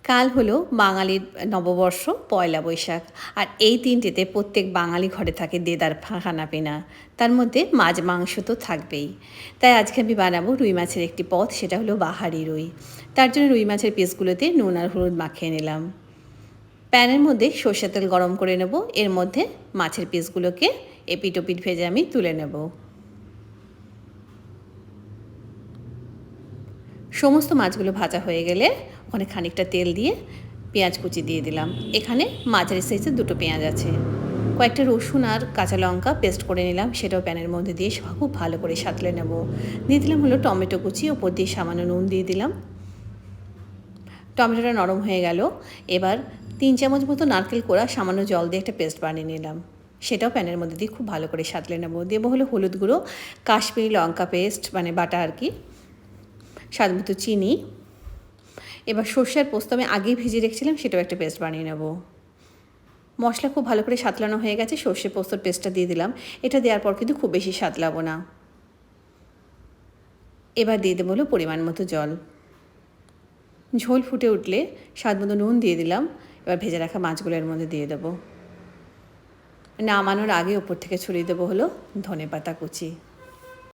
কাল হলো বাঙালির নববর্ষ পয়লা বৈশাখ। আর এই দিনটিতে প্রত্যেক বাঙালি ঘরে থাকে দেদার খানাপিনা। তার মধ্যে মাছ মাংস তো থাকবেই। তাই আজকে আমি বানাবো রুই মাছের একটি পদ, সেটা হলো বাহারি রুই। তার জন্য রুই মাছের পিসগুলোতে নুন আর হলুদ মাখিয়ে নিলাম। প্যানের মধ্যে সর্ষের তেল গরম করে নেব। এর মধ্যে মাছের পিসগুলোকে এপিট ওপিট ভেজে আমি তুলে নেব। সমস্ত মাছগুলো ভাজা হয়ে গেলে ওখানে খানিকটা তেল দিয়ে পেঁয়াজ কুচি দিয়ে দিলাম। এখানে মাঝারি সাইজের দুটো পেঁয়াজ আছে। কয়েকটা রসুন আর কাঁচা লঙ্কা পেস্ট করে নিলাম, সেটাও প্যানের মধ্যে দিয়ে খুব ভালো করে সাঁতলে নেব। দিয়ে দিলাম হলো টমেটো কুচি, ওপর দিয়ে সামান্য নুন দিয়ে দিলাম। টমেটোটা নরম হয়ে গেল। এবার 3 চামচ মতো নারকেল কোড়া সামান্য জল দিয়ে একটা পেস্ট বানিয়ে নিলাম, সেটাও প্যানের মধ্যে দিয়ে খুব ভালো করে সাঁতলে নেব। দেবো হলো হলুদ গুঁড়ো, কাশ্মীরি লঙ্কা পেস্ট মানে বাটা আর কি, স্বাদ মতো চিনি। এবার সর্ষে আর পোস্ত আমি আগেই ভেজে রেখেছিলাম, সেটাও একটা পেস্ট বানিয়ে নেব। মশলা খুব ভালো করে সাঁতলানো হয়ে গেছে, সর্ষে পোস্তর পেস্টটা দিয়ে দিলাম। এটা দেওয়ার পর কিন্তু খুব বেশি সাঁতলাবো না। এবার দিয়ে দেবো হলো পরিমাণ মতো জল। ঝোল ফুটে উঠলে স্বাদ মতো নুন দিয়ে দিলাম। এবার ভেজে রাখা মাছগুলোর মধ্যে দিয়ে দেবো। নামানোর আগে ওপর থেকে ছড়িয়ে দেবো হলো ধনেপাতা কুচি।